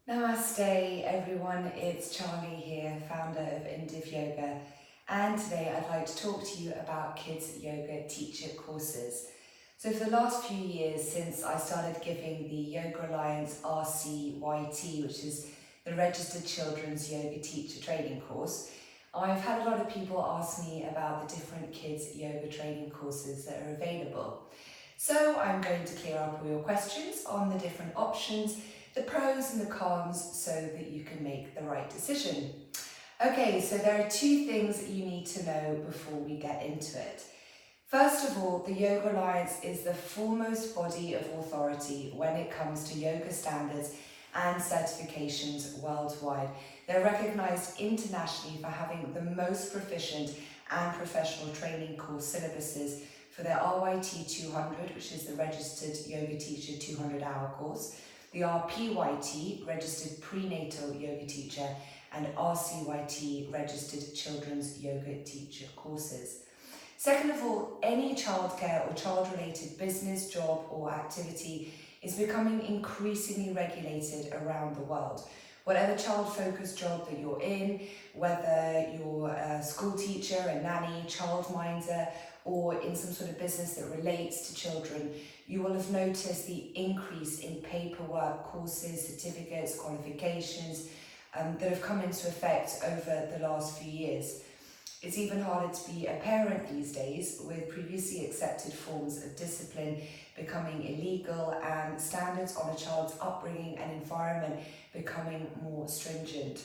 Namaste everyone, it's Charlie here, founder of Indiv Yoga, and today I'd like to talk to you about kids yoga teacher courses. So for the last few years since I started giving the Yoga Alliance RCYT, which is the Registered Children's Yoga Teacher Training Course, I've had a lot of people ask me about the different kids yoga training courses that are available. So I'm going to clear up all your questions on the different options, the pros and the cons, so that you can make the right decision. Okay, so there are two things that you need to know before we get into it. First of all, the Yoga Alliance is the foremost body of authority when it comes to yoga standards and certifications worldwide. They're recognised internationally for having the most proficient and professional training course syllabuses for their RYT 200, which is the Registered Yoga Teacher 200-hour course, the RPYT, Registered Prenatal Yoga Teacher, and RCYT, Registered Children's Yoga Teacher courses. Second of all, any childcare or child-related business, job or activity is becoming increasingly regulated around the world. Whatever child-focused job that you're in, whether you're a school teacher, a nanny, childminder, or in some sort of business that relates to children, you will have noticed the increase in paperwork, courses, certificates, qualifications that have come into effect over the last few years. It's even harder to be a parent these days, with previously accepted forms of discipline becoming illegal and standards on a child's upbringing and environment becoming more stringent.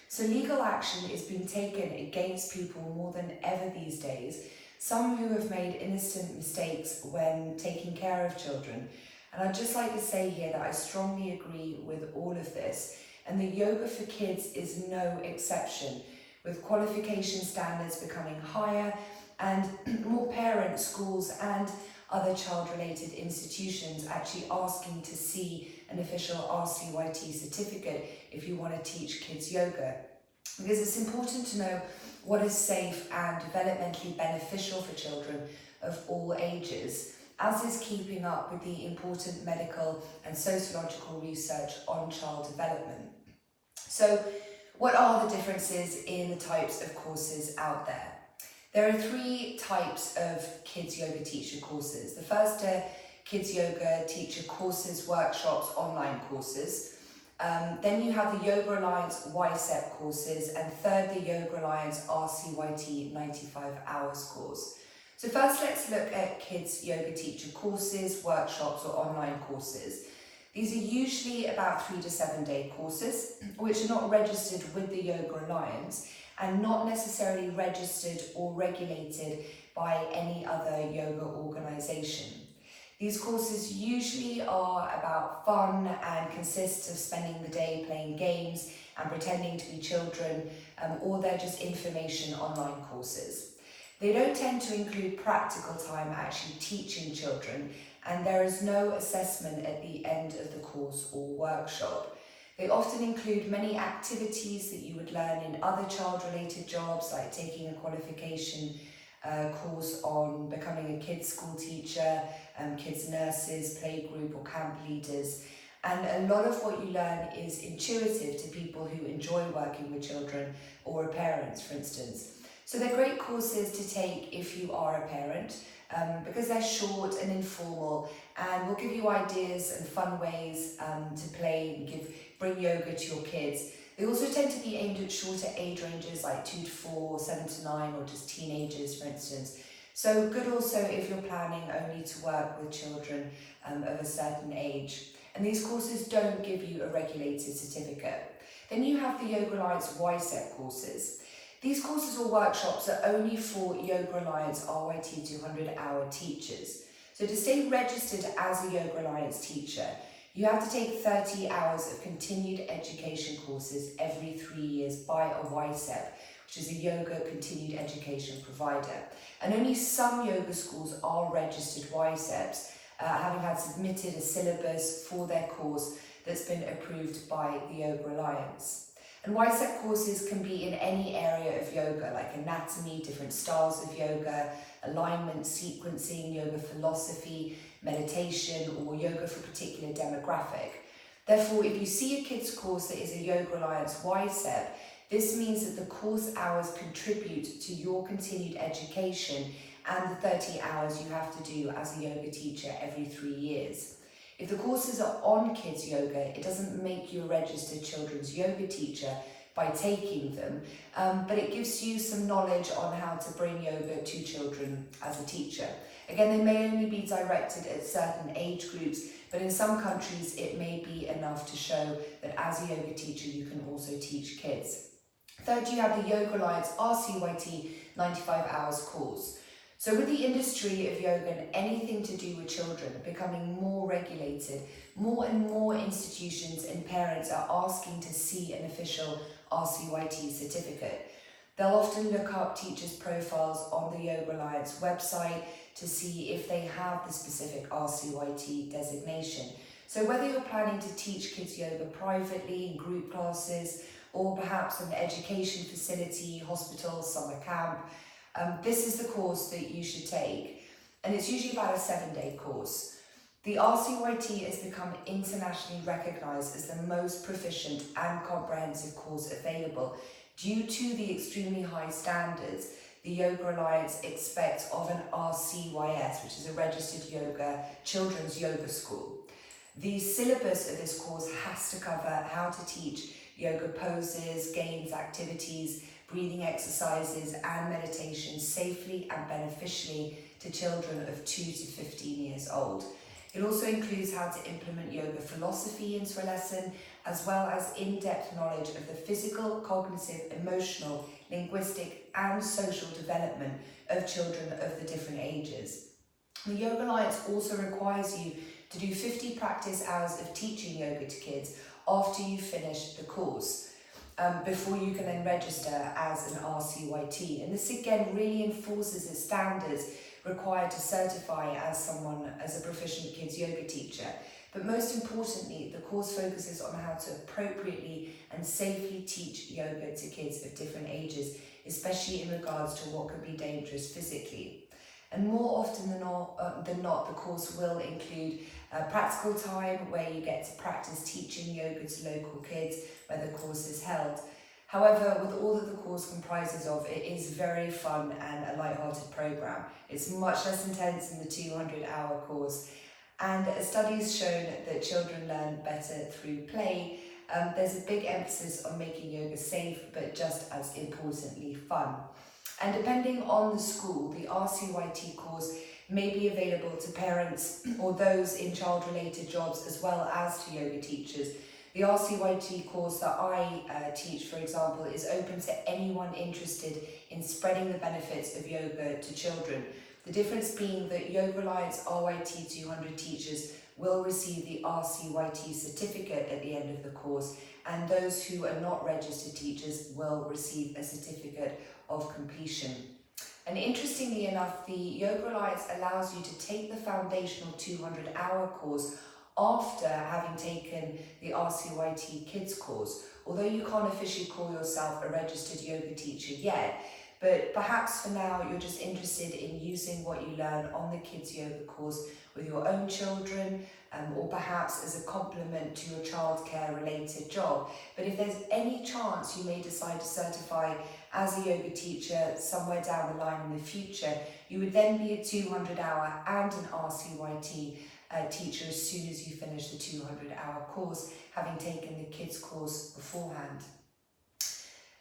So legal action is being taken against people more than ever these days, some who have made innocent mistakes when taking care of children. And I'd just like to say here that I strongly agree with all of this, and the yoga for kids is no exception, with qualification standards becoming higher and more parents, schools and other child-related institutions actually asking to see an official RCYT certificate if you want to teach kids yoga. Because it's important to know what is safe and developmentally beneficial for children of all ages, as is keeping up with the important medical and sociological research on child development. So, what are the differences in the types of courses out there? There are three types of kids yoga teacher courses. The first are kids yoga teacher courses, workshops, online courses. Then you have the Yoga Alliance YCEP courses, and third, the Yoga Alliance RCYT 95 hours course. So first, let's look at kids yoga teacher courses, workshops or online courses. These are usually about 3 to 7 day courses, which are not registered with the Yoga Alliance and not necessarily registered or regulated by any other yoga organisation. These courses usually are about fun and consist of spending the day playing games and pretending to be children, or they're just information online courses. They don't tend to include practical time actually teaching children, and there is no assessment at the end of the course or workshop. They often include many activities that you would learn in other child-related jobs, like taking a qualification course on becoming a kids school teacher, kids nurses, playgroup or camp leaders. And a lot of what you learn is intuitive to people who enjoy working with children or are parents, for instance. So they're great courses to take if you are a parent, because they're short and informal and will give you ideas and fun ways to play and bring yoga to your kids. They also tend to be aimed at shorter age ranges like 2 to 4, 7 to 9 or just teenagers, for instance. So good also if you're planning only to work with children of a certain age. And these courses don't give you a regulated certificate. Then you have the Yoga Alliance YCEP courses. These courses or workshops are only for Yoga Alliance RYT 200-hour teachers. So to stay registered as a Yoga Alliance teacher, you have to take 30 hours of continued education courses every 3 years by a YCEP, which is a yoga continued education provider. And only some yoga schools are registered YCEPs, having had submitted a syllabus for their course that's been approved by the Yoga Alliance. And YCEP courses can be in any area of yoga, like anatomy, different styles of yoga, alignment, sequencing, yoga philosophy, meditation, or yoga for a particular demographic. Therefore, if you see a kids course that is a Yoga Alliance YCEP, this means that the course hours contribute to your continued education and the 30 hours you have to do as a yoga teacher every 3 years. If the courses are on kids yoga, it doesn't make you a registered children's yoga teacher by taking them, but it gives you some knowledge on how to bring yoga to children as a teacher. Again, they may only be directed at certain age groups, but in some countries it may be enough to show that as a yoga teacher you can also teach kids. Third, you have the Yoga Alliance RCYT 95 hours course. So with the industry of yoga and anything to do with children becoming more regulated, more and more institutions and parents are asking to see an official RCYT certificate. They'll often look up teachers' profiles on the Yoga Alliance website to see if they have the specific RCYT designation. So whether you're planning to teach kids yoga privately in group classes, or perhaps an education facility, hospital, summer camp, this is the course that you should take. And it's usually about a 7-day course. The RCYT has become internationally recognised as the most proficient and comprehensive course available due to the extremely high standards the Yoga Alliance expects of an RCYS, which is a registered children's yoga school. The syllabus of this course has to cover how to teach yoga poses, games, activities, breathing exercises and meditation safely and beneficially to children of 2 to 15 years old. It also includes how to implement yoga philosophy into a lesson, as well as in-depth knowledge of the physical, cognitive, emotional, linguistic and social development of children of the different ages. The Yoga Alliance also requires you to do 50 practice hours of teaching yoga to kids after you finish the course, before you can then register as an RCYT. And this again really enforces the standards required to certify as a proficient kids yoga teacher. But most importantly, the course focuses on how to appropriately and safely teach yoga to kids of different ages, especially in regards to what could be dangerous physically. And more often than not, the course will include practical time where you get to practice teaching yoga to local kids where the course is held. However, with all that the course comprises of, it is very fun and a light-hearted program. It's much less intense than the 200-hour course. And a study has shown that children learn better through play. There's a big emphasis on making yoga safe, but just as importantly, fun. And depending on the school, the RCYT course may be available to parents or those in child-related jobs as well as to yoga teachers. The RCYT course that I teach, for example, is open to anyone interested in spreading the benefits of yoga to children. The difference being that Yoga Alliance RYT 200 teachers will receive the RCYT certificate at the end of the course, and those who are not registered teachers will receive a certificate of completion. And interestingly enough, the Yoga Alliance allows you to take the foundational 200-hour course after having taken the RCYT Kids course. Although you can't officially call yourself a registered yoga teacher yet, but perhaps for now you're just interested in using what you learn on the Kids Yoga course with your own children, or perhaps as a complement to your childcare related job. But if there's any chance you may decide to certify as a yoga teacher somewhere down the line in the future, you would then be a 200-hour and an RCYT teacher as soon as you finish the 200-hour course, having taken the kids course beforehand.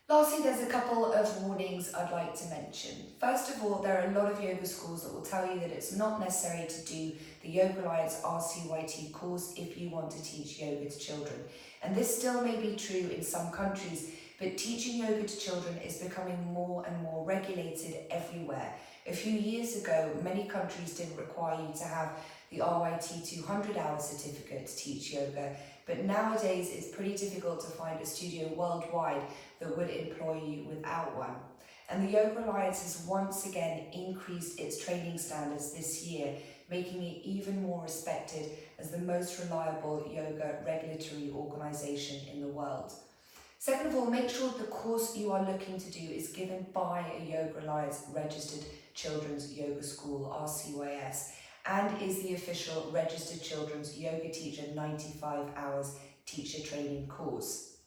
Lastly, there's a couple of warnings I'd like to mention. First of all, there are a lot of yoga schools that will tell you that it's not necessary to do the Yoga Alliance RCYT course if you want to teach yoga to children. And this still may be true in some countries, but teaching yoga to children is becoming more and more regulated everywhere. A few years ago, many countries didn't require you to have the RYT 200-hour certificate to teach yoga, but nowadays it's pretty difficult to find a studio worldwide that would employ you without one. And the Yoga Alliance has once again increased its training standards this year, making it even more respected as the most reliable yoga regulatory organisation in the world. Second of all, make sure the course you are looking to do is given by a Yoga Alliance registered children's yoga school, RCYS, and is the official registered children's yoga teacher 95 hours Teacher training course.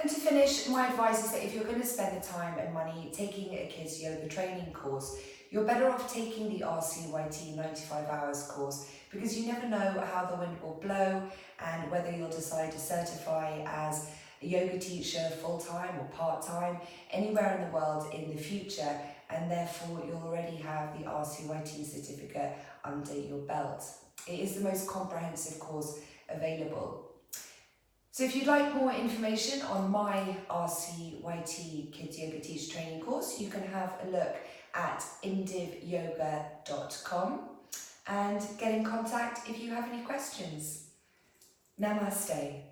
And to finish, my advice is that if you're going to spend the time and money taking a kids yoga training course, you're better off taking the RCYT 95 hours course, because you never know how the wind will blow and whether you'll decide to certify as a yoga teacher full-time or part-time anywhere in the world in the future, and therefore you'll already have the RCYT certificate under your belt. It is the most comprehensive course available. So if you'd like more information on my RCYT Kids Yoga Teacher Training course, you can have a look at indivyoga.com and get in contact if you have any questions. Namaste.